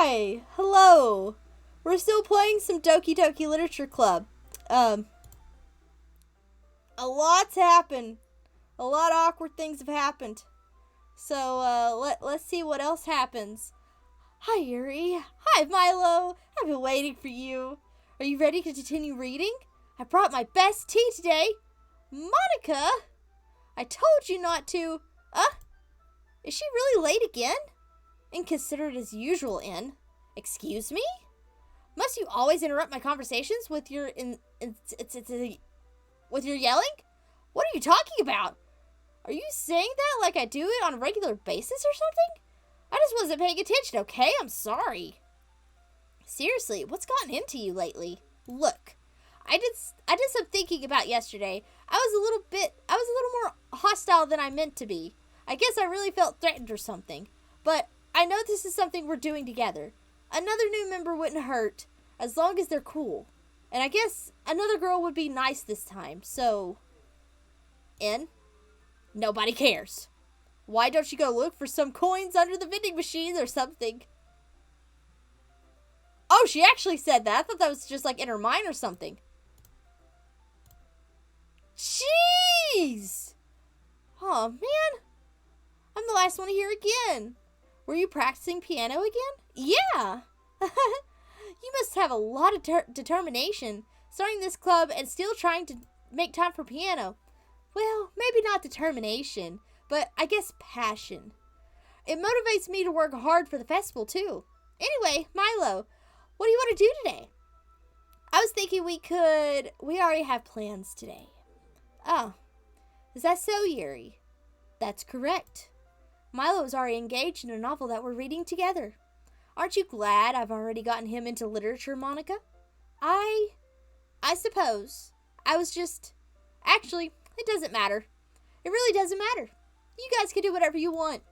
Hi! Hello! We're still playing some Doki Literature Club. A lot's happened. A lot of awkward things have happened. So, let's see what else happens. Hi, Yuri. Hi, Milo. I've been waiting for you. Are you ready to continue reading? I brought my best tea today. Monika! I told you not to. Is she really late again? Inconsiderate as usual, Excuse me? Must you always interrupt my conversations with your with your yelling? What are you talking about? Are you saying that like I do it on a regular basis or something? I just wasn't paying attention, okay? I'm sorry. Seriously, what's gotten into you lately? Look, I did some thinking about yesterday. I was a little more hostile than I meant to be. I guess I really felt threatened or something. But I know this is something we're doing together. Another new member wouldn't hurt, as long as they're cool. And I guess another girl would be nice this time, so... Nobody cares. Why don't you go look for some coins under the vending machine or something? Oh, she actually said that. I thought that was just like in her mind or something. Jeez! Oh, man. I'm the last one to hear again. Were you practicing piano again? Yeah. You must have a lot of determination, starting this club and still trying to make time for piano. Well, maybe not determination, but I guess passion. It motivates me to work hard for the festival, too. Anyway, Milo, what do you want to do today? I was thinking we already have plans today. Oh, is that so, Yuri? That's correct. Milo is already engaged in a novel that we're reading together. Aren't you glad I've already gotten him into literature, Monika? I suppose. Actually, it doesn't matter. It really doesn't matter. You guys can do whatever you want.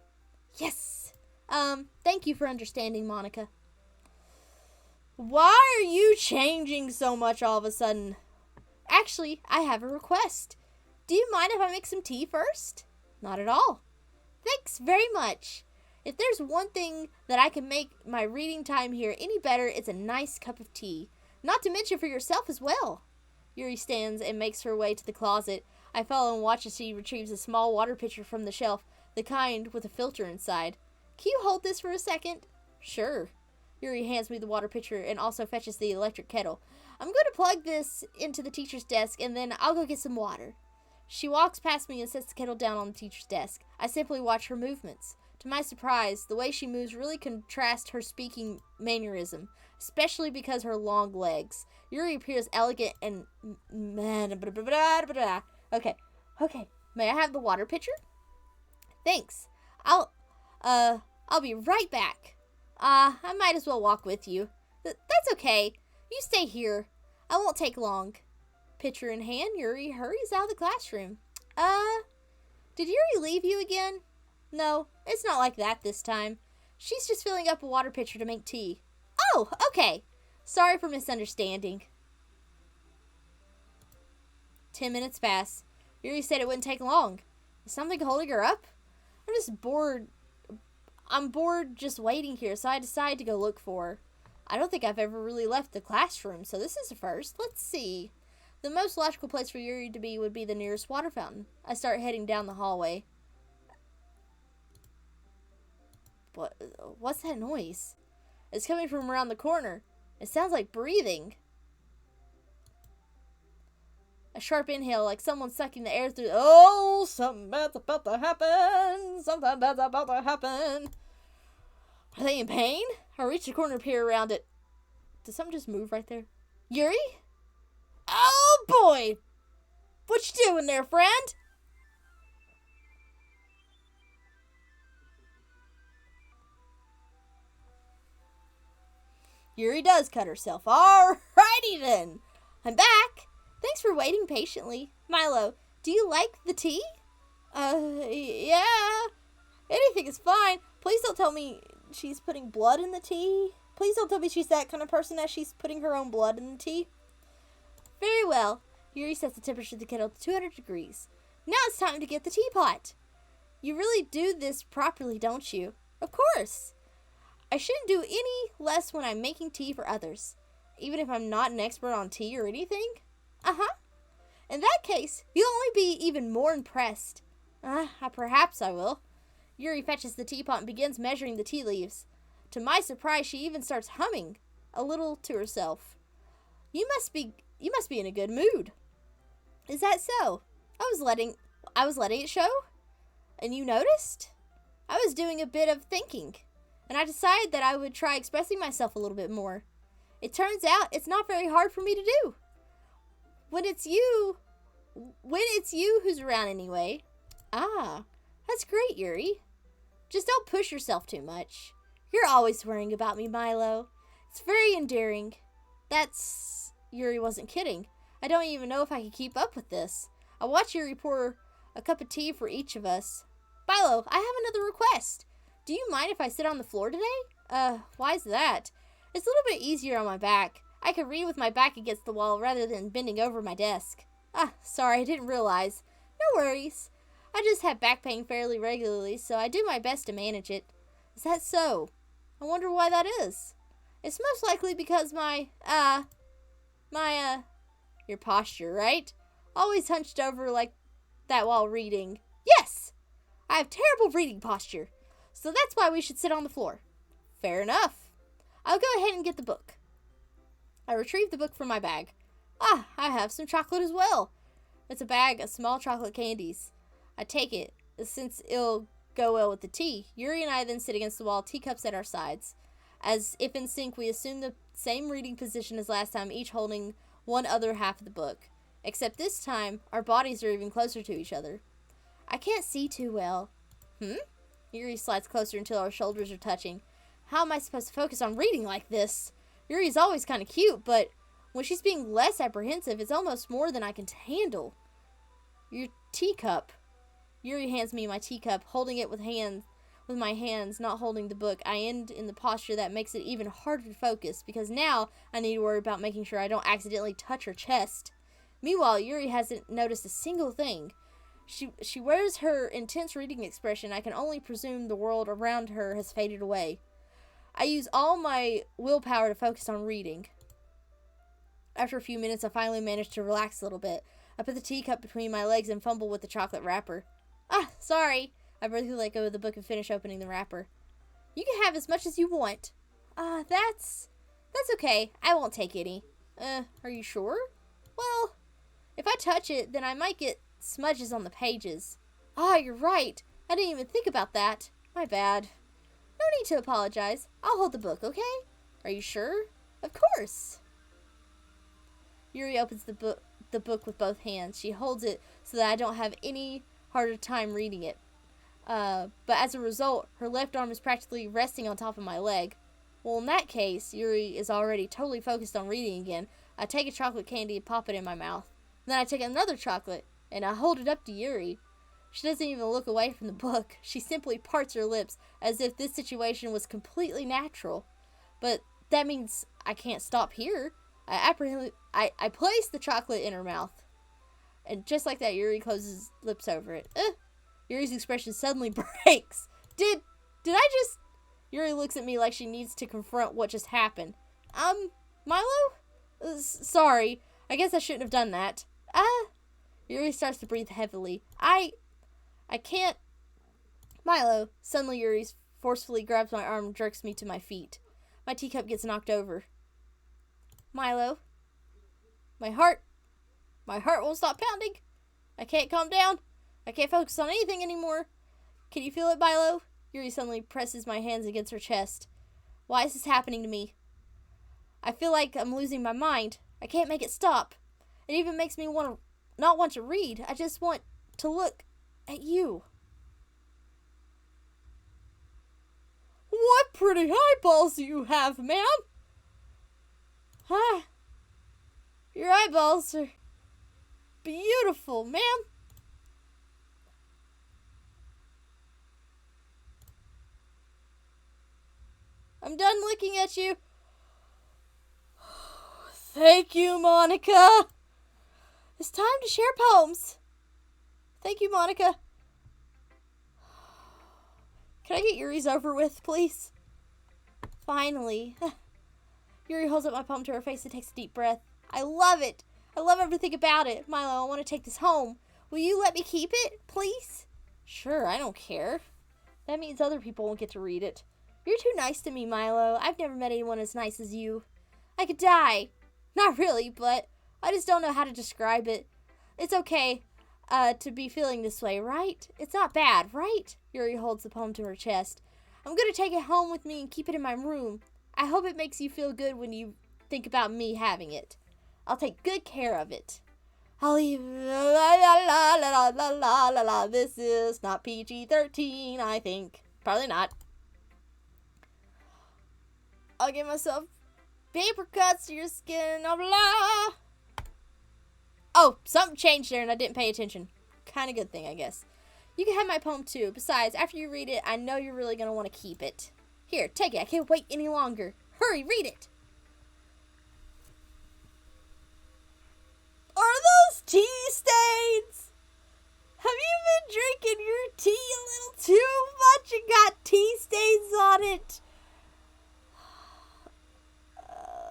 Yes. Thank you for understanding, Monika. Why are you changing so much all of a sudden? Actually, I have a request. Do you mind if I make some tea first? Not at all. Thanks very much. If there's one thing that I can make my reading time here any better, it's a nice cup of tea. Not to mention for yourself as well. Yuri stands and makes her way to the closet. I follow and watch as she retrieves a small water pitcher from the shelf, the kind with a filter inside. Can you hold this for a second? Sure. Yuri hands me the water pitcher and also fetches the electric kettle. I'm going to plug this into the teacher's desk and then I'll go get some water. She walks past me and sets the kettle down on the teacher's desk. I simply watch her movements. To my surprise, the way she moves really contrasts her speaking mannerism, especially because her long legs. Yuri appears elegant and... Okay. May I have the water pitcher? Thanks. I'll be right back. I might as well walk with you. That's okay. You stay here. I won't take long. Pitcher in hand, Yuri hurries out of the classroom. Did Yuri leave you again? No, it's not like that this time. She's just filling up a water pitcher to make tea. Oh, okay. Sorry for misunderstanding. 10 minutes pass. Yuri said it wouldn't take long. Is something holding her up? I'm just bored. I'm bored just waiting here, so I decide to go look for her. I don't think I've ever really left the classroom, so this is a first. Let's see. The most logical place for Yuri to be would be the nearest water fountain. I start heading down the hallway. What's that noise? It's coming from around the corner. It sounds like breathing. A sharp inhale, like someone sucking the air through... Oh, something bad's about to happen. Something bad's about to happen. Are they in pain? I reach the corner and peer around it. Did something just move right there? Yuri? Oh, boy! What you doing there, friend? Yuri does cut herself. Alrighty then. I'm back. Thanks for waiting patiently. Milo, do you like the tea? Yeah. Anything is fine. Please don't tell me she's putting blood in the tea. Please don't tell me she's that kind of person that she's putting her own blood in the tea. Very well. Yuri sets the temperature of the kettle to 200 degrees. Now it's time to get the teapot. You really do this properly, don't you? Of course. I shouldn't do any less when I'm making tea for others, even if I'm not an expert on tea or anything. Uh-huh. In that case, you'll only be even more impressed. Perhaps I will. Yuri fetches the teapot and begins measuring the tea leaves. To my surprise, she even starts humming, a little to herself. You must be in a good mood. Is that so? I was letting it show? And you noticed? I was doing a bit of thinking, and I decided that I would try expressing myself a little bit more. It turns out it's not very hard for me to do. When it's you who's around anyway. Ah, that's great, Yuri. Just don't push yourself too much. You're always worrying about me, Milo. It's very endearing. Yuri wasn't kidding. I don't even know if I can keep up with this. I watch Yuri pour a cup of tea for each of us. Milo, I have another request. Do you mind if I sit on the floor today? Why's that? It's a little bit easier on my back. I can read with my back against the wall rather than bending over my desk. Sorry, I didn't realize. No worries. I just have back pain fairly regularly, so I do my best to manage it. Is that so? I wonder why that is. It's most likely because your posture, right? Always hunched over like that while reading. Yes! I have terrible reading posture, so that's why we should sit on the floor. Fair enough. I'll go ahead and get the book. I retrieve the book from my bag. I have some chocolate as well. It's a bag of small chocolate candies. I take it, since it'll go well with the tea. Yuri and I then sit against the wall, teacups at our sides. As if in sync, we assume the same reading position as last time, each holding one other half of the book. Except this time, our bodies are even closer to each other. I can't see too well. Yuri slides closer until our shoulders are touching. How am I supposed to focus on reading like this? Yuri's always kind of cute, but when she's being less apprehensive, it's almost more than I can handle. Your teacup. Yuri hands me my teacup, holding it with my hands, not holding the book. I end in the posture that makes it even harder to focus, because now I need to worry about making sure I don't accidentally touch her chest. Meanwhile, Yuri hasn't noticed a single thing. She wears her intense reading expression. I can only presume the world around her has faded away. I use all my willpower to focus on reading. After a few minutes, I finally manage to relax a little bit. I put the teacup between my legs and fumble with the chocolate wrapper. Sorry. I briefly let go of the book and finish opening the wrapper. You can have as much as you want. That's okay. I won't take any. Are you sure? Well, if I touch it, then I might get smudges on the pages. You're right. I didn't even think about that. My bad. No need to apologize. I'll hold the book, okay? Are you sure? Of course. Yuri opens the book with both hands. She holds it so that I don't have any harder time reading it. But as a result, her left arm is practically resting on top of my leg. Well, in that case, Yuri is already totally focused on reading again. I take a chocolate candy and pop it in my mouth. Then I take another chocolate, and I hold it up to Yuri. She doesn't even look away from the book. She simply parts her lips as if this situation was completely natural. But that means I can't stop here. I place the chocolate in her mouth. And just like that, Yuri closes lips over it. Yuri's expression suddenly breaks. Did I just... Yuri looks at me like she needs to confront what just happened. Milo? Sorry. I guess I shouldn't have done that. Yuri starts to breathe heavily. I can't... Milo. Suddenly Yuri forcefully grabs my arm and jerks me to my feet. My teacup gets knocked over. Milo. My heart won't stop pounding. I can't calm down. I can't focus on anything anymore. Can you feel it, Milo? Yuri suddenly presses my hands against her chest. Why is this happening to me? I feel like I'm losing my mind. I can't make it stop. It even makes me not want to read. I just want to look at you. What pretty eyeballs you have, ma'am. Your eyeballs are beautiful, ma'am. I'm done looking at you. Thank you, Monika. It's time to share poems. Thank you, Monika. Can I get Yuri's over with, please? Finally. Yuri holds up my poem to her face and takes a deep breath. I love it. I love everything about it. Milo, I want to take this home. Will you let me keep it, please? Sure, I don't care. That means other people won't get to read it. You're too nice to me, Milo. I've never met anyone as nice as you. I could die. Not really, but I just don't know how to describe it. It's okay to be feeling this way, right? It's not bad, right? Yuri holds the poem to her chest. I'm going to take it home with me and keep it in my room. I hope it makes you feel good when you think about me having it. I'll take good care of it. I'll leave. La la la la la la la la. This is not PG-13, I think. Probably not. I'll give myself paper cuts to your skin. Blah. Oh, something changed there and I didn't pay attention. Kind of good thing, I guess. You can have my poem too. Besides, after you read it, I know you're really going to want to keep it. Here, take it. I can't wait any longer. Hurry, read it. Are those tea stains? Have you been drinking your tea a little too much and got tea stains on it?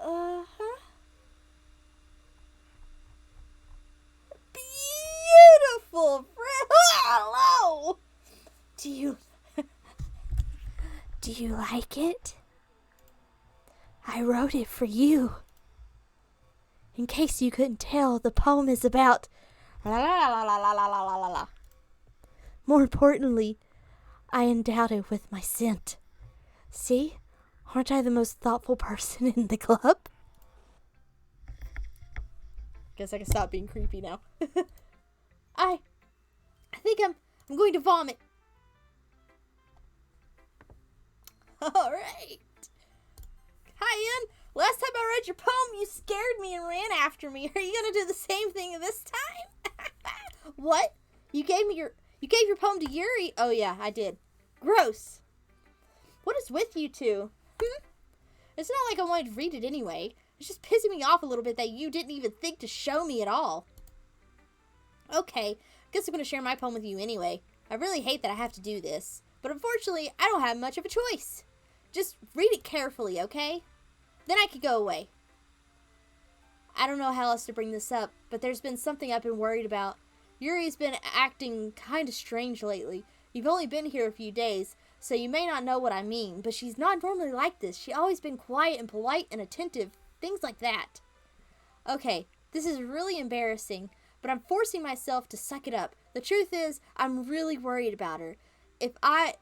Uh-huh. Beautiful, friend. Hello. Do you like it? I wrote it for you. In case you couldn't tell, the poem is about la la la la la la la la la. More importantly, I endowed it with my scent. See? Aren't I the most thoughtful person in the club? Guess I can stop being creepy now. I think I'm going to vomit. Alright. Hi, Ian. Last time I read your poem, you scared me and ran after me. Are you gonna do the same thing this time? What? You gave your poem to Yuri? Oh yeah, I did. Gross. What is with you two? It's not like I wanted to read it anyway. It's just pissing me off a little bit that you didn't even think to show me at all. Okay, guess I'm gonna share my poem with you anyway. I really hate that I have to do this, but unfortunately, I don't have much of a choice. Just read it carefully, okay? Then I could go away. I don't know how else to bring this up, but there's been something I've been worried about. Yuri's been acting kind of strange lately. You've only been here a few days, so you may not know what I mean, but she's not normally like this. She's always been quiet and polite and attentive, things like that. Okay, this is really embarrassing, but I'm forcing myself to suck it up. The truth is, I'm really worried about her. If I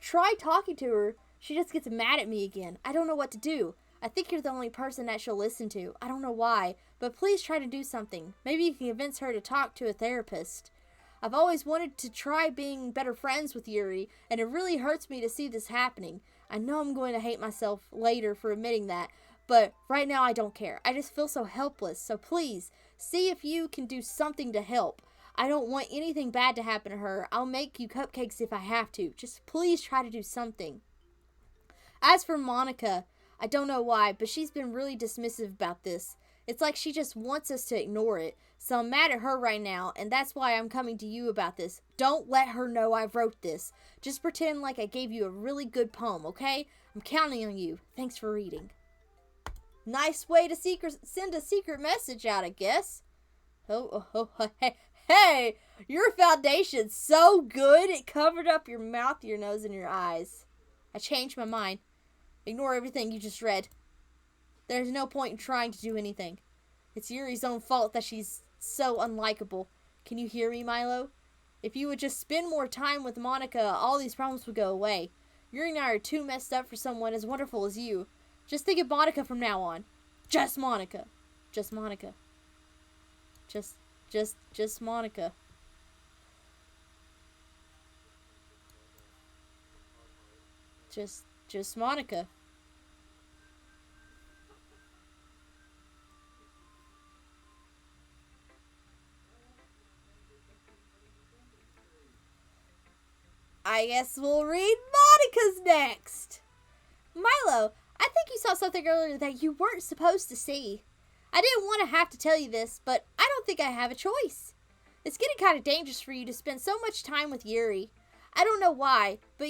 try talking to her, she just gets mad at me again. I don't know what to do. I think you're the only person that she'll listen to. I don't know why, but please try to do something. Maybe you can convince her to talk to a therapist. I've always wanted to try being better friends with Yuri, and it really hurts me to see this happening. I know I'm going to hate myself later for admitting that, but right now I don't care. I just feel so helpless, so please, see if you can do something to help. I don't want anything bad to happen to her. I'll make you cupcakes if I have to. Just please try to do something. As for Monika, I don't know why, but she's been really dismissive about this. It's like she just wants us to ignore it. So I'm mad at her right now, and that's why I'm coming to you about this. Don't let her know I wrote this. Just pretend like I gave you a really good poem, okay? I'm counting on you. Thanks for reading. Nice way to send a secret message out, I guess. Hey, your foundation's so good it covered up your mouth, your nose, and your eyes. I changed my mind. Ignore everything you just read. There's no point in trying to do anything. It's Yuri's own fault that she's so unlikable. Can you hear me, Milo? If you would just spend more time with Monika, all these problems would go away. Yuri and I are too messed up for someone as wonderful as you. Just think of Monika from now on. Just Monika. Just Monika. Just Monika. Just Monika. I guess we'll read Monika's next. Milo, I think you saw something earlier that you weren't supposed to see. I didn't want to have to tell you this, but I don't think I have a choice. It's getting kind of dangerous for you to spend so much time with Yuri. I don't know why, but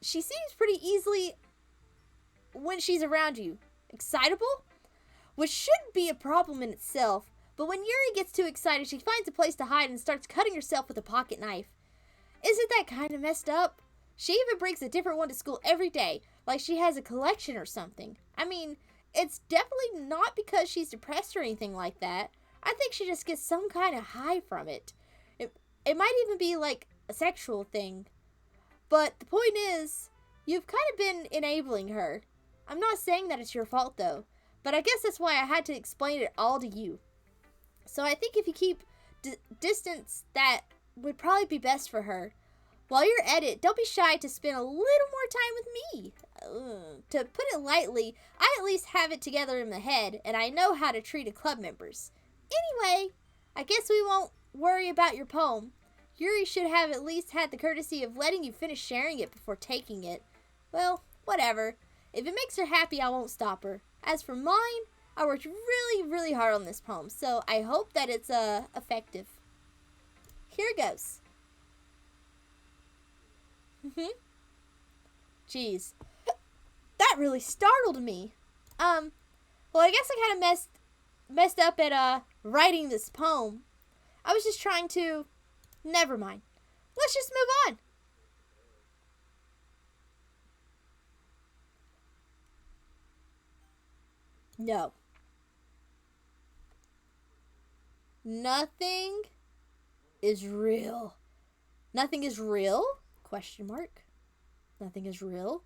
she seems pretty easily when she's around you? Excitable? Which shouldn't be a problem in itself, but when Yuri gets too excited, she finds a place to hide and starts cutting herself with a pocket knife. Isn't that kind of messed up? She even brings a different one to school every day, like she has a collection or something. I mean, it's definitely not because she's depressed or anything like that. I think she just gets some kind of high from it. It might even be like a sexual thing. But the point is, you've kind of been enabling her. I'm not saying that it's your fault though, but I guess that's why I had to explain it all to you. So I think if you keep distance, that would probably be best for her. While you're at it, don't be shy to spend a little more time with me. To put it lightly, I at least have it together in my head, and I know how to treat club members. Anyway, I guess we won't worry about your poem. Yuri should have at least had the courtesy of letting you finish sharing it before taking it. Well, whatever. If it makes her happy, I won't stop her. As for mine, I worked really, really hard on this poem, so I hope that it's effective. Here it goes. Jeez. That really startled me. Well, I guess I kind of messed up at writing this poem. I was just trying to... Never mind. Let's just move on. No. Nothing is real. Nothing is real? Question mark. Nothing is real.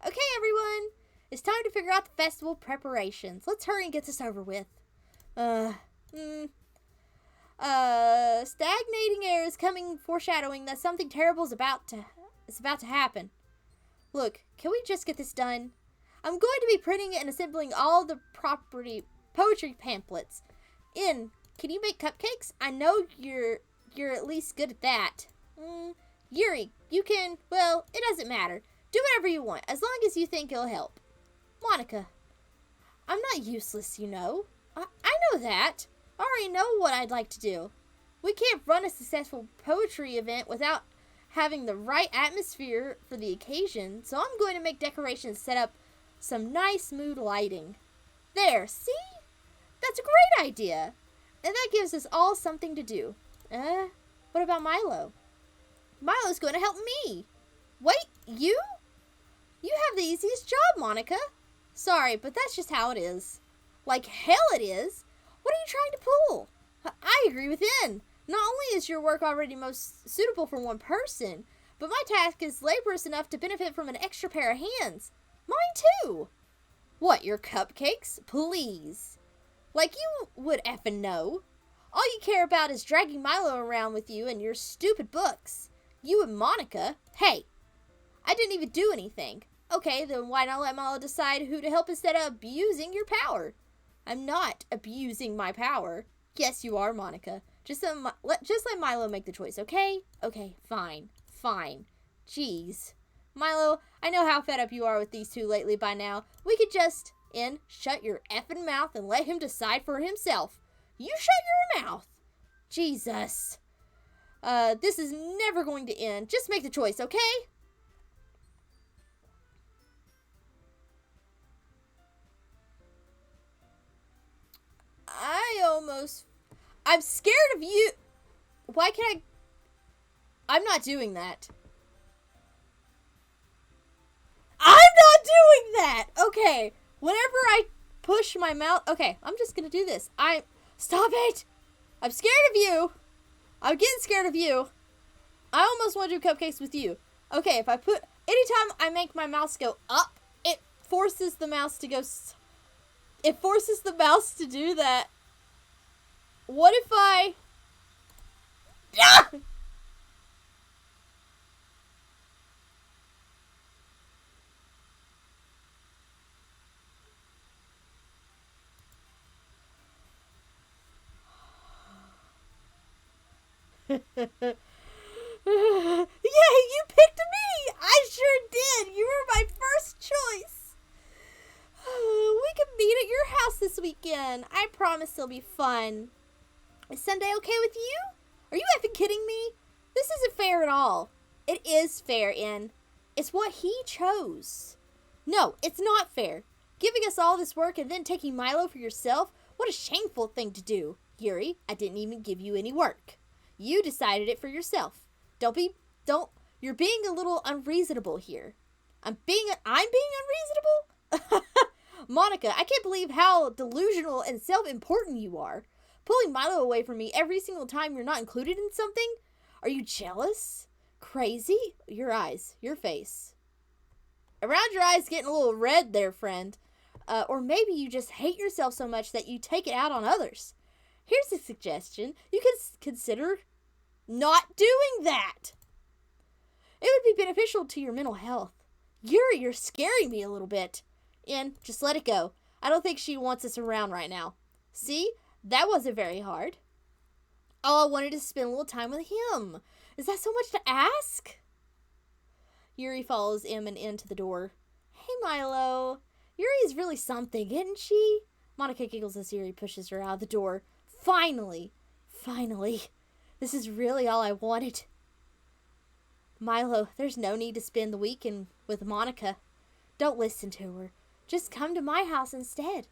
Okay, everyone. It's time to figure out the festival preparations. Let's hurry and get this over with. Stagnating air is coming, foreshadowing that something terrible is about to happen. Look, can we just get this done? I'm going to be printing and assembling all the poetry pamphlets. Can you make cupcakes? I know you're at least good at that. Yuri, you can, well, it doesn't matter. Do whatever you want, as long as you think it'll help. Monika, I'm not useless, you know. I know that. I already know what I'd like to do. We can't run a successful poetry event without having the right atmosphere for the occasion, so I'm going to make decorations, set up some nice mood lighting. There, see? That's a great idea. And that gives us all something to do. What about Milo? Milo's going to help me. Wait, you? You have the easiest job, Monika. Sorry, but that's just how it is. Like hell it is. What are you trying to pull? I agree with N. Not only is your work already most suitable for one person, but my task is laborious enough to benefit from an extra pair of hands. Mine too. What, your cupcakes? Please. Like you would effing know. All you care about is dragging Milo around with you and your stupid books. You and Monika. Hey, I didn't even do anything. Okay, then why not let Milo decide who to help instead of abusing your power? I'm not abusing my power. Yes, you are, Monika. Just let Milo make the choice, okay? Okay, fine. Jeez. Milo, I know how fed up you are with these two lately by now. We could just, shut your effing mouth and let him decide for himself. You shut your mouth. Jesus. This is never going to end. Just make the choice, okay? I'm scared of you. Why can't I'm not doing that. I'm not doing that. Okay. Whenever I push my mouth. Okay, I'm just going to do this. Stop it. I'm scared of you. I'm getting scared of you. I almost want to do cupcakes with you. Okay, anytime I make my mouse go up, it forces the mouse to go, it forces the mouse to do that. What if I, ah! Yeah, you picked me! I sure did! You were my first choice! We can meet at your house this weekend. I promise it'll be fun. Is Sunday okay with you? Are you effing kidding me? This isn't fair at all. It is fair, Ann. It's what he chose. No, it's not fair. Giving us all this work and then taking Milo for yourself? What a shameful thing to do. Yuri, I didn't even give you any work. You decided it for yourself. You're being a little unreasonable here. I'm being unreasonable? Monika, I can't believe how delusional and self-important you are. Pulling Milo away from me every single time you're not included in something? Are you jealous? Crazy? Your eyes, your face. Around your eyes getting a little red there, friend. Or maybe you just hate yourself so much that you take it out on others. Here's a suggestion. You can consider not doing that. It would be beneficial to your mental health. Yuri, you're scaring me a little bit. And just let it go. I don't think she wants us around right now. See? That wasn't very hard. All I wanted to spend a little time with him. Is that so much to ask? Yuri follows Em and into the door. Hey, Milo. Yuri is really something, isn't she? Monika giggles as Yuri pushes her out of the door. Finally. This is really all I wanted. Milo, there's no need to spend the weekend with Monika. Don't listen to her. Just come to my house instead.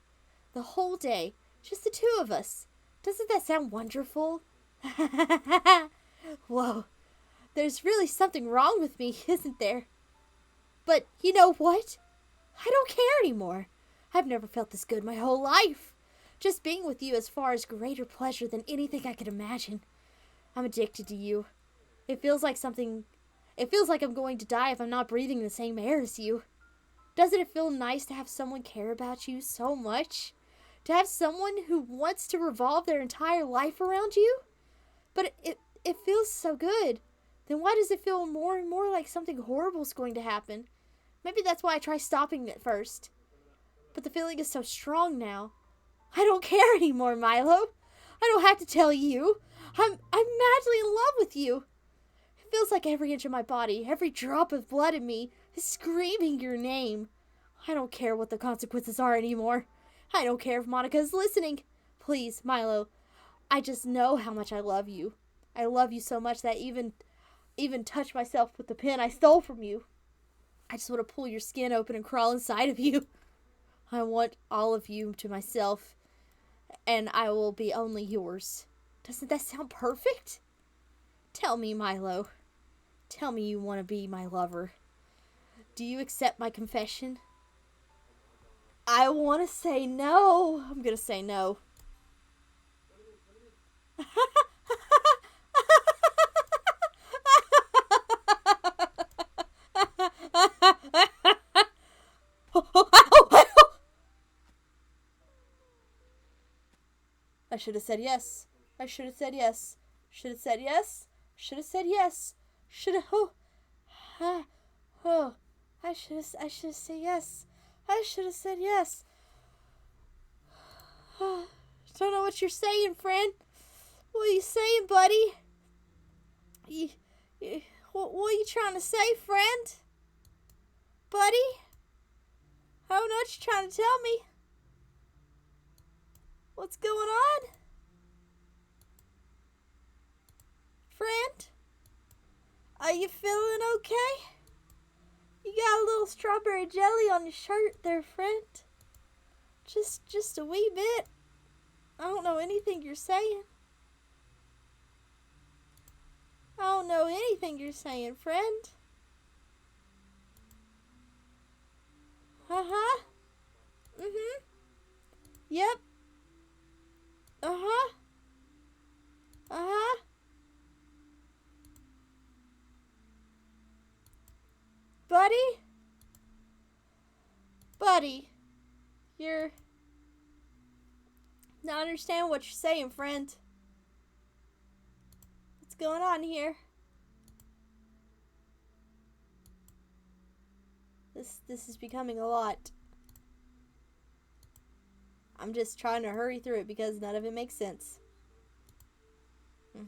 The whole day. Just the two of us. Doesn't that sound wonderful? Whoa. There's really something wrong with me, isn't there? But you know what? I don't care anymore. I've never felt this good my whole life. Just being with you as far as greater pleasure than anything I could imagine. I'm addicted to you. It feels like I'm going to die if I'm not breathing the same air as you. Doesn't it feel nice to have someone care about you so much? To have someone who wants to revolve their entire life around you? But it feels so good. Then why does it feel more and more like something horrible is going to happen? Maybe that's why I try stopping it first. But the feeling is so strong now. I don't care anymore, Milo. I don't have to tell you. I'm madly in love with you. It feels like every inch of my body, every drop of blood in me is screaming your name. I don't care what the consequences are anymore. I don't care if Monika is listening. Please, Milo. I just know how much I love you. I love you so much that even touch myself with the pen I stole from you. I just want to pull your skin open and crawl inside of you. I want all of you to myself, and I will be only yours. Doesn't that sound perfect? Tell me, Milo. Tell me you want to be my lover. Do you accept my confession? I want to say no. I'm going to say no. I should have said yes. I should have said yes. Should have said yes. Should have said yes. Should have. I should have said yes. I should have said yes. Don't know what you're saying, friend. What are you saying, buddy? What are you trying to say, friend? Buddy? I don't know what you're trying to tell me. What's going on? Friend? Are you feeling okay? You got a little strawberry jelly on your shirt there, friend. Just a wee bit. I don't know anything you're saying. I don't know anything you're saying, friend. Uh-huh. Mm-hmm. Yep. Uh-huh. Uh-huh. Buddy? Buddy. You're... Not understand what you're saying, friend. What's going on here? This is becoming a lot. I'm just trying to hurry through it because none of it makes sense. I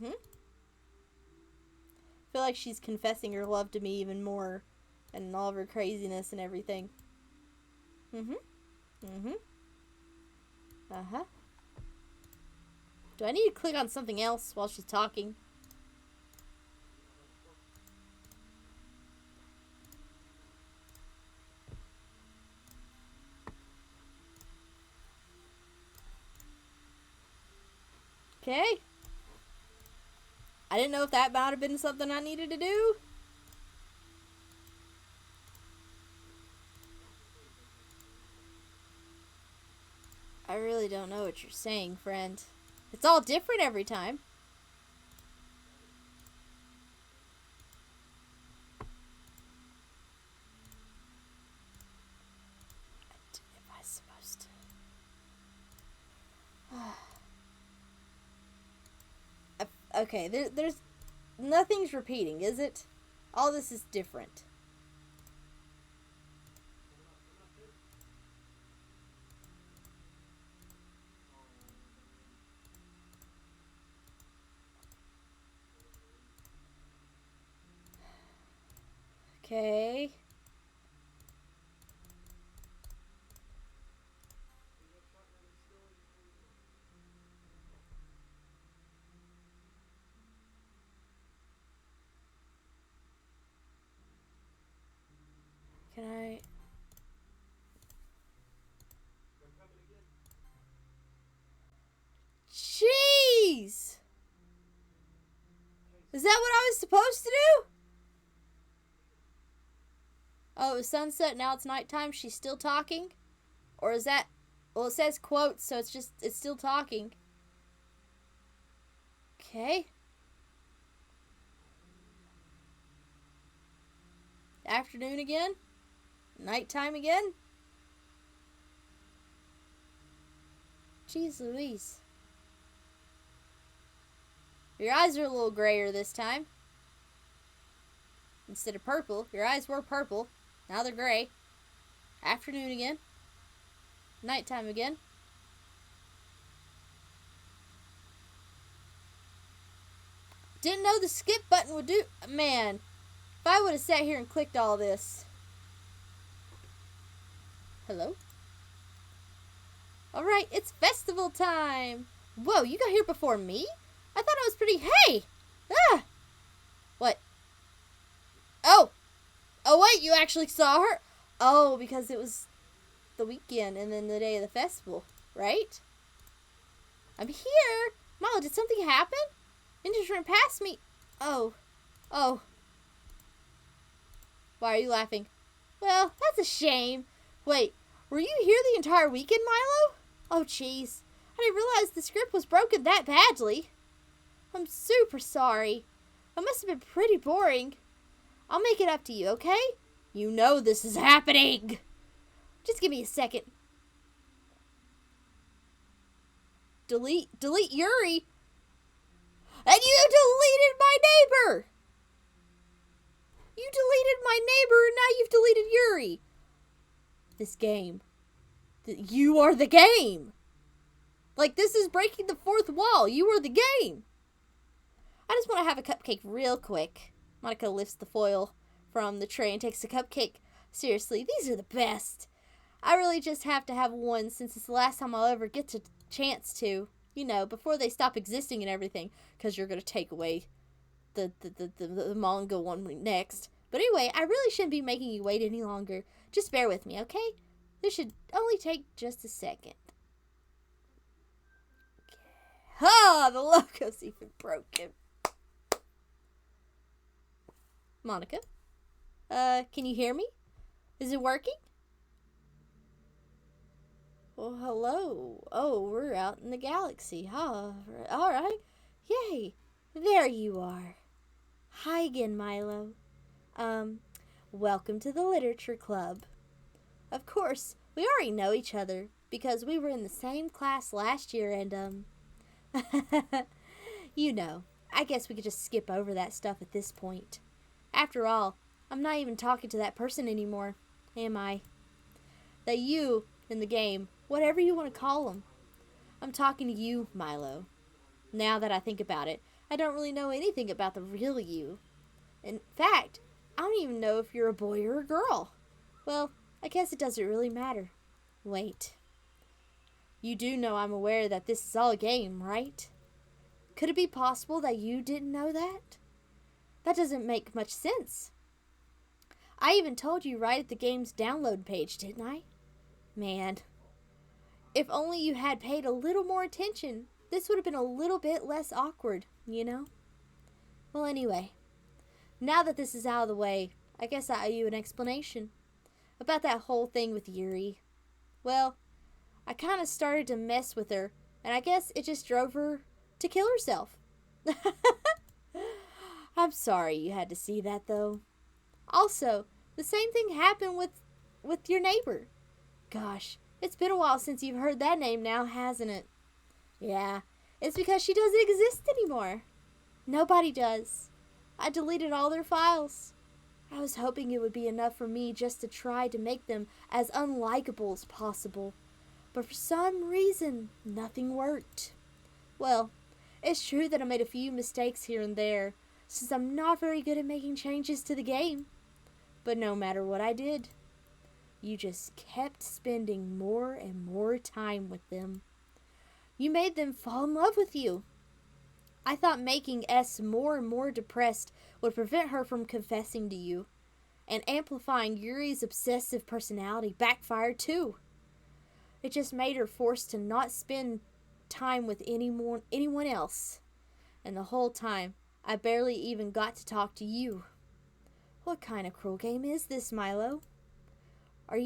feel like she's confessing her love to me even more and all of her craziness and everything. Uh-huh. Do I need to click on something else while she's talking? Okay. I didn't know if that might have been something I needed to do. I really don't know what you're saying, friend. It's all different every time. Am I supposed to? Okay, there's nothing's repeating, is it? All this is different. Okay. Can I? Jeez! Is that what I was supposed to do? Oh, it was sunset, now it's nighttime, she's still talking? Or is that... Well, it says quotes, so it's still talking. Okay. Afternoon again? Nighttime again? Jeez Louise. Your eyes are a little grayer this time. Instead of purple. Your eyes were purple. Now they're gray. Afternoon again. Nighttime again. Didn't know the skip button would do... Man, if I would have sat here and clicked all this. Hello? Alright, it's festival time. Whoa, you got here before me? I thought I was pretty... Hey! Ah! What? Oh! Oh, wait, you actually saw her? Oh, because it was the weekend and then the day of the festival, right? I'm here. Milo, did something happen? You just ran past me. Oh. Oh. Why are you laughing? Well, that's a shame. Wait, were you here the entire weekend, Milo? Oh, jeez. I didn't realize the script was broken that badly. I'm super sorry. It must have been pretty boring. I'll make it up to you, okay? You know this is happening. Just give me a second. Delete Yuri. And you deleted my neighbor. You deleted my neighbor and now you've deleted Yuri. This game. You are the game. Like, this is breaking the fourth wall. You are the game. I just want to have a cupcake real quick. Monika lifts the foil from the tray and takes a cupcake. Seriously, these are the best. I really just have to have one since it's the last time I'll ever get a chance to. You know, before they stop existing and everything. Because you're going to take away the manga one next. But anyway, I really shouldn't be making you wait any longer. Just bear with me, okay? This should only take just a second. Ha! The logo's even broken. Monika? Can you hear me? Is it working? Well, hello. Oh, we're out in the galaxy, huh? Alright. Yay. There you are. Hi again, Milo. Welcome to the Literature Club. Of course, we already know each other because we were in the same class last year and, you know, I guess we could just skip over that stuff at this point. After all, I'm not even talking to that person anymore, am I? That you in the game, whatever you want to call them. I'm talking to you, Milo. Now that I think about it, I don't really know anything about the real you. In fact, I don't even know if you're a boy or a girl. Well, I guess it doesn't really matter. Wait. You do know I'm aware that this is all a game, right? Could it be possible that you didn't know that? That doesn't make much sense. I even told you right at the game's download page, didn't I? Man, if only you had paid a little more attention, this would have been a little bit less awkward, you know? Well, anyway, now that this is out of the way, I guess I owe you an explanation about that whole thing with Yuri. Well, I kind of started to mess with her, and I guess it just drove her to kill herself. I'm sorry you had to see that, though. Also, the same thing happened with your neighbor. Gosh, it's been a while since you've heard that name now, hasn't it? Yeah, it's because she doesn't exist anymore. Nobody does. I deleted all their files. I was hoping it would be enough for me just to try to make them as unlikable as possible. But for some reason, nothing worked. Well, it's true that I made a few mistakes here and there, since I'm not very good at making changes to the game. But no matter what I did, you just kept spending more and more time with them. You made them fall in love with you. I thought making S more and more depressed would prevent her from confessing to you, and amplifying Yuri's obsessive personality backfired too. It just made her forced to not spend time with anyone else, and the whole time I barely even got to talk to you. What kind of cruel game is this, Milo? Are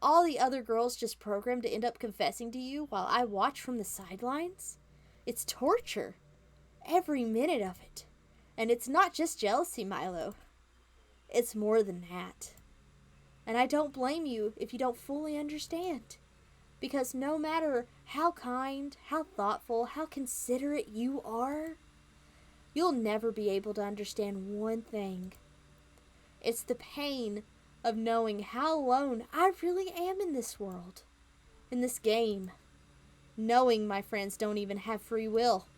all the other girls just programmed to end up confessing to you while I watch from the sidelines? It's torture. Every minute of it. And it's not just jealousy, Milo. It's more than that. And I don't blame you if you don't fully understand. Because no matter how kind, how thoughtful, how considerate you are, you'll never be able to understand one thing. It's the pain of knowing how alone I really am in this world, in this game. Knowing my friends don't even have free will.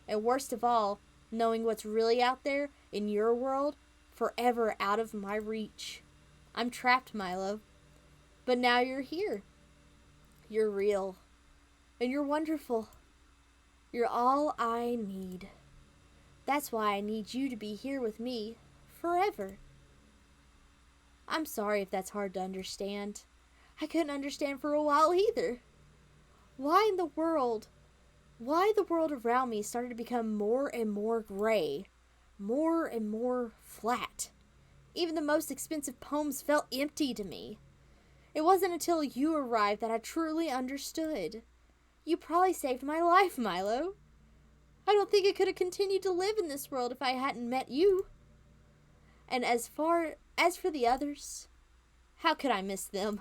And worst of all, knowing what's really out there in your world, forever out of my reach. I'm trapped, Milo. But now you're here. You're real. And you're wonderful. You're all I need. That's why I need you to be here with me forever. I'm sorry if that's hard to understand. I couldn't understand for a while either. Why the world around me started to become more and more gray, more and more flat. Even the most expensive poems felt empty to me. It wasn't until you arrived that I truly understood. You probably saved my life, Milo. I don't think I could have continued to live in this world if I hadn't met you. And as for the others, how could I miss them?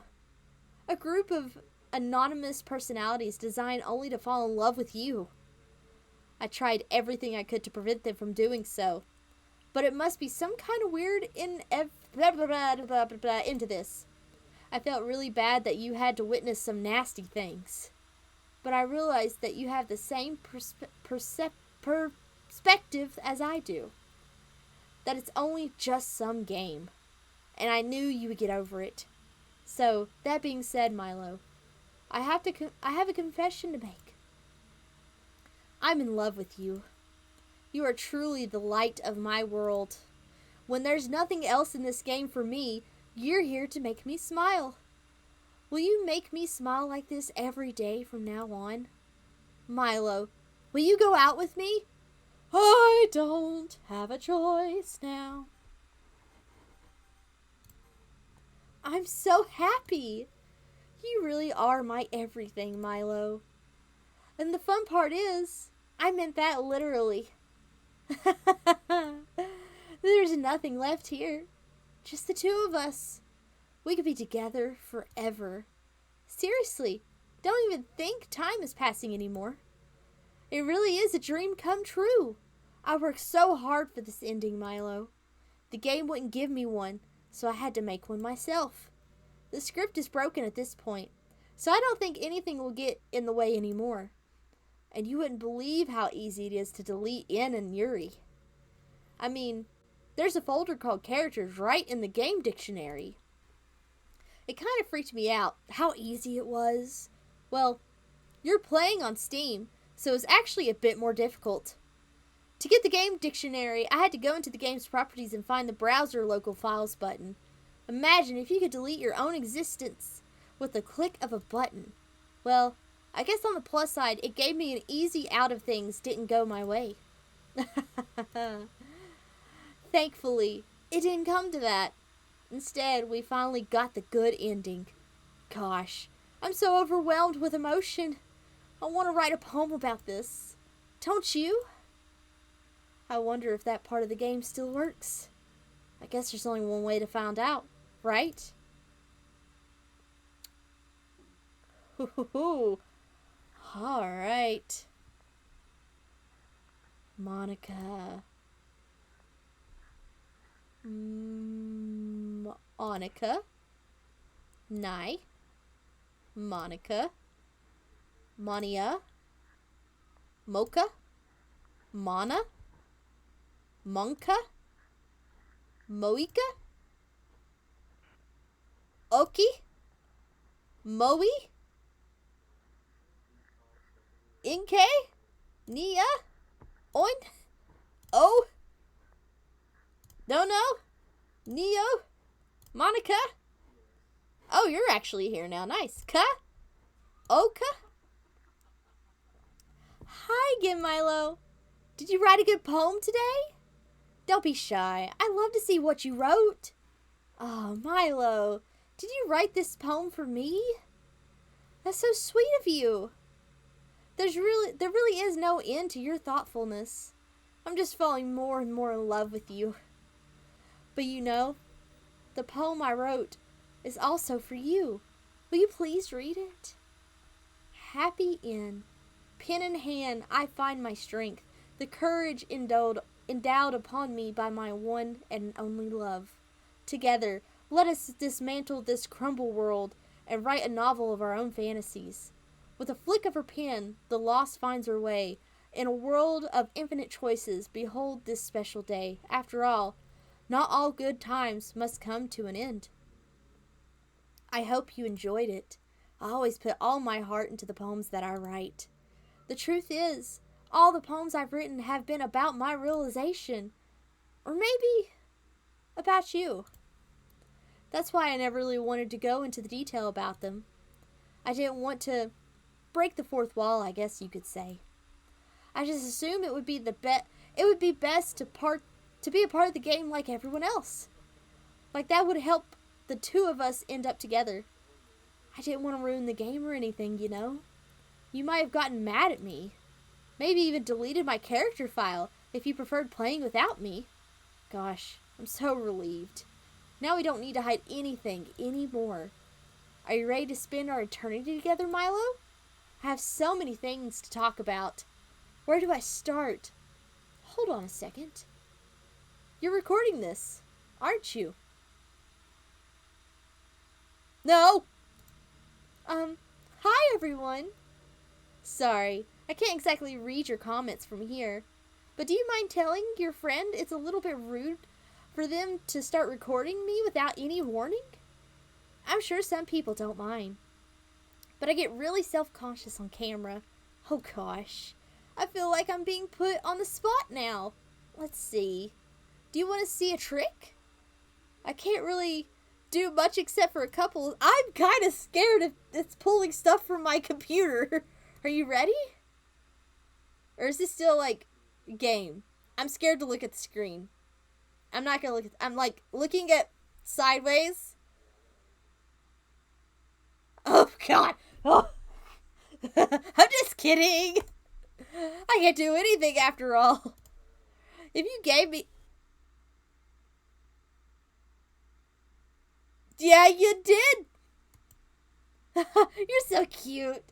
A group of anonymous personalities designed only to fall in love with you. I tried everything I could to prevent them from doing so, but it must be some kind of weird into this. I felt really bad that you had to witness some nasty things, but I realized that you have the same perspective as I do, that it's only just some game, and I knew you would get over it. So, that being said, Milo, I have a confession to make. I'm in love with you. You are truly the light of my world. When there's nothing else in this game for me, you're here to make me smile. Will you make me smile like this every day from now on? Milo, will you go out with me? I don't have a choice now. I'm so happy. You really are my everything, Milo. And the fun part is, I meant that literally. There's nothing left here. Just the two of us. We could be together forever. Seriously, don't even think time is passing anymore. It really is a dream come true. I worked so hard for this ending, Milo. The game wouldn't give me one, so I had to make one myself. The script is broken at this point, so I don't think anything will get in the way anymore. And you wouldn't believe how easy it is to delete N and Yuri. I mean, there's a folder called Characters right in the game dictionary. It kind of freaked me out how easy it was. Well, you're playing on Steam, so it's actually a bit more difficult. To get the game dictionary, I had to go into the game's properties and find the browser local files button. Imagine if you could delete your own existence with the click of a button. Well, I guess on the plus side, it gave me an easy out of things didn't go my way. Thankfully, it didn't come to that. Instead, we finally got the good ending. Gosh, I'm so overwhelmed with emotion. I want to write a poem about this. Don't you? I wonder if that part of the game still works. I guess there's only one way to find out, right? Hoo-hoo-hoo. All right. Monika. Monika. Nai. Monika. Monia. Mocha. Mana. Monka. Moika. Oki. Moe. Inke. Nia. Oin. O. Dono. Neo. Monika. Oh, you're actually here now. Nice. Ka. Oka. Hi again, Milo. Did you write a good poem today? Don't be shy. I love to see what you wrote. Oh, Milo, did you write this poem for me? That's so sweet of you. There really is no end to your thoughtfulness. I'm just falling more and more in love with you. But you know, the poem I wrote is also for you. Will you please read it? Happy in. Pen in hand, I find my strength, the courage endowed upon me by my one and only love. Together, let us dismantle this crumble world and write a novel of our own fantasies. With a flick of her pen, the lost finds her way. In a world of infinite choices, behold this special day. After all, not all good times must come to an end. I hope you enjoyed it. I always put all my heart into the poems that I write. The truth is, all the poems I've written have been about my realization. Or maybe about you. That's why I never really wanted to go into the detail about them. I didn't want to break the fourth wall, I guess you could say. I just assumed it would be best to be a part of the game like everyone else. Like that would help the two of us end up together. I didn't want to ruin the game or anything, you know. You might have gotten mad at me. Maybe even deleted my character file if you preferred playing without me. Gosh, I'm so relieved. Now we don't need to hide anything anymore. Are you ready to spend our eternity together, Milo? I have so many things to talk about. Where do I start? Hold on a second. You're recording this, aren't you? No! Hi everyone! Sorry, I can't exactly read your comments from here. But do you mind telling your friend it's a little bit rude for them to start recording me without any warning? I'm sure some people don't mind. But I get really self-conscious on camera. Oh gosh. I feel like I'm being put on the spot now. Let's see. Do you want to see a trick? I can't really do much except for a couple. I'm kind of scared if it's pulling stuff from my computer. Are you ready? Or is this still like game? I'm scared to look at the screen. I'm not gonna look at, I'm like looking at sideways. Oh god. Oh. I'm just kidding. I can't do anything after all. If you gave me... Yeah, you did. You're so cute.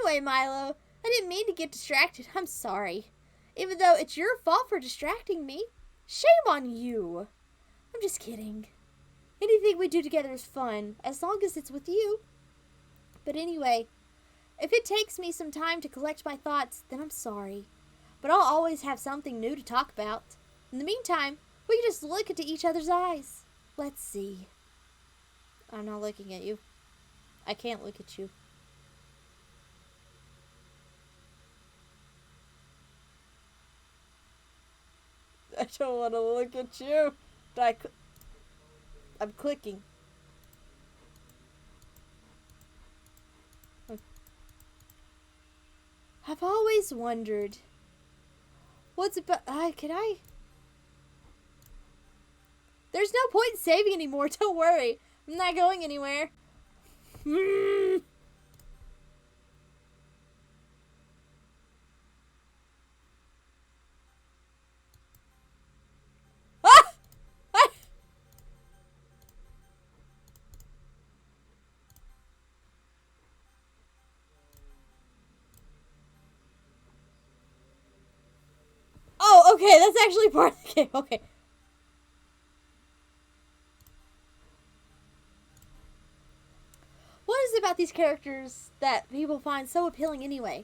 Anyway, Milo, I didn't mean to get distracted. I'm sorry. Even though it's your fault for distracting me. Shame on you. I'm just kidding. Anything we do together is fun, as long as it's with you. But anyway, if it takes me some time to collect my thoughts, then I'm sorry. But I'll always have something new to talk about. In the meantime, we can just look into each other's eyes. Let's see. I'm not looking at you. I can't look at you. I don't want to look at you. But I'm clicking. I've always wondered. What's about... can I... There's no point in saving anymore. Don't worry. I'm not going anywhere. Oh, okay. That's actually part of the game. Okay. What is it about these characters that people find so appealing anyway?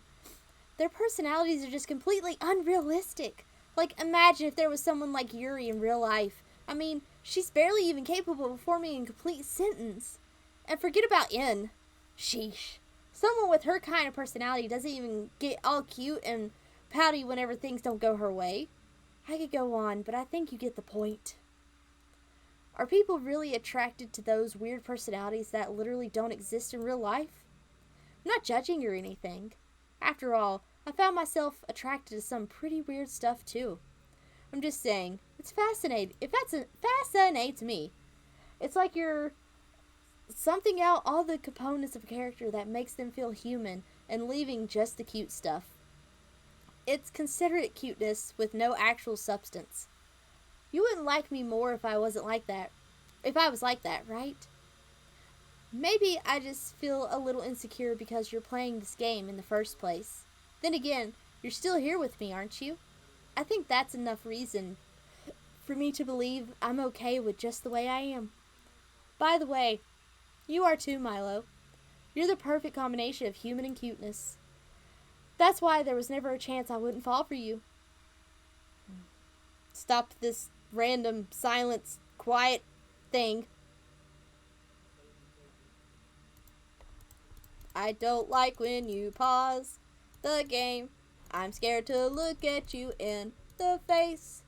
Their personalities are just completely unrealistic. Like, imagine if there was someone like Yuri in real life. I mean, she's barely even capable of forming a complete sentence. And forget about N. Sheesh. Someone with her kind of personality doesn't even get all cute and pouty whenever things don't go her way. I could go on, but I think you get the point. Are people really attracted to those weird personalities that literally don't exist in real life? I'm not judging or anything. After all, I found myself attracted to some pretty weird stuff too. I'm just saying, it's fascinating. It fascinates me. It's like you're something out all the components of a character that makes them feel human and leaving just the cute stuff. It's considerate cuteness with no actual substance. You wouldn't like me more if I wasn't like that. If I was like that, right? Maybe I just feel a little insecure because you're playing this game in the first place. Then again, you're still here with me, aren't you? I think that's enough reason for me to believe I'm okay with just the way I am. By the way, you are too, Milo. You're the perfect combination of human and cuteness. That's why there was never a chance I wouldn't fall for you. Stop this random silence, quiet thing. I don't like when you pause the game. I'm scared to look at you in the face.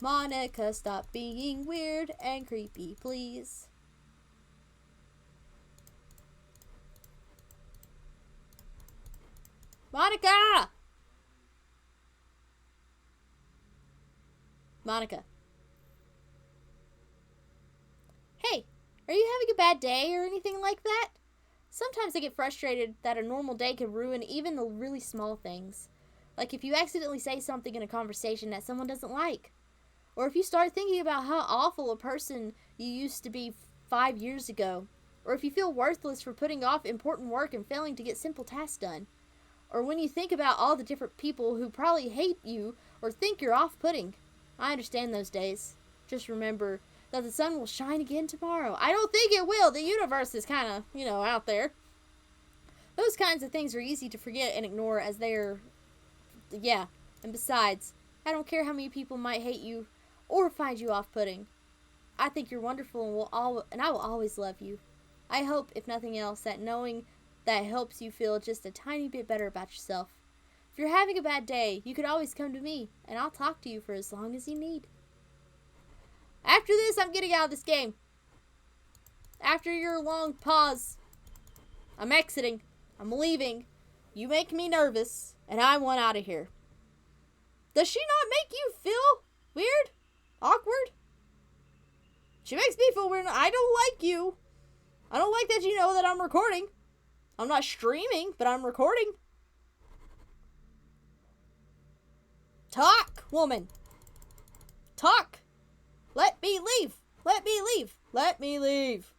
Monika, stop being weird and creepy, please. Monika! Monika. Hey, are you having a bad day or anything like that? Sometimes I get frustrated that a normal day can ruin even the really small things. Like if you accidentally say something in a conversation that someone doesn't like. Or if you start thinking about how awful a person you used to be 5 years ago. Or if you feel worthless for putting off important work and failing to get simple tasks done. Or when you think about all the different people who probably hate you or think you're off-putting. I understand those days. Just remember that the sun will shine again tomorrow. I don't think it will. The universe is kind of, out there. Those kinds of things are easy to forget and ignore as they're, And besides, I don't care how many people might hate you or find you off-putting. I think you're wonderful and I will always love you. I hope, if nothing else, that knowing that helps you feel just a tiny bit better about yourself. If you're having a bad day, you could always come to me, and I'll talk to you for as long as you need. After this, I'm getting out of this game. After your long pause, I'm exiting. I'm leaving. You make me nervous, and I want out of here. Does she not make you feel weird? Awkward? She makes me feel weird. I don't like you. I don't like that you know that I'm recording. I'm not streaming, but I'm recording. Talk, woman. Talk. Let me leave. Let me leave. Let me leave.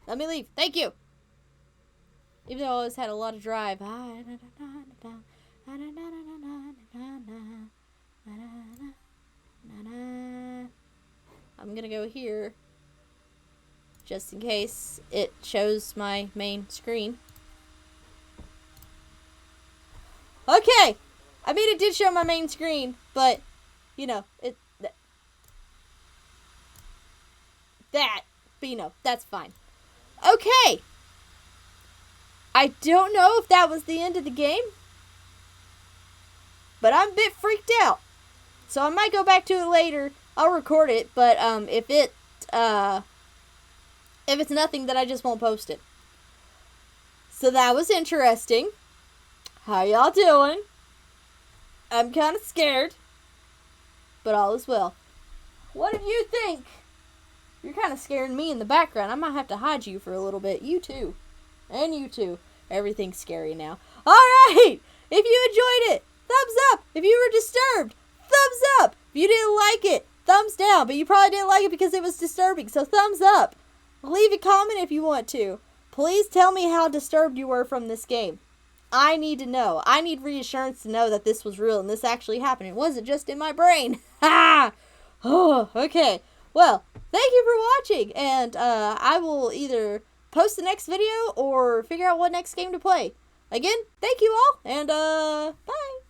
Let me leave. Thank you. Even though I always had a lot of drive. I'm going to go here. Just in case it shows my main screen. Okay. I mean, it did show my main screen, but, that's fine. Okay. I don't know if that was the end of the game, but I'm a bit freaked out. So I might go back to it later. I'll record it, but if it's nothing, then I just won't post it. So that was interesting. How y'all doing? I'm kind of scared, but all is well. What did you think? You're kind of scaring me in the background. I might have to hide you for a little bit. You too. And you too. Everything's scary now. Alright! If you enjoyed it, thumbs up. If you were disturbed, thumbs up. If you didn't like it, thumbs down. But you probably didn't like it because it was disturbing, so thumbs up. Leave a comment if you want to. Please tell me how disturbed you were from this game. I need to know. I need reassurance to know that this was real and this actually happened. It wasn't just in my brain. Ha! Oh, okay. Well, thank you for watching, and I will either post the next video or figure out what next game to play. Again, thank you all, and bye!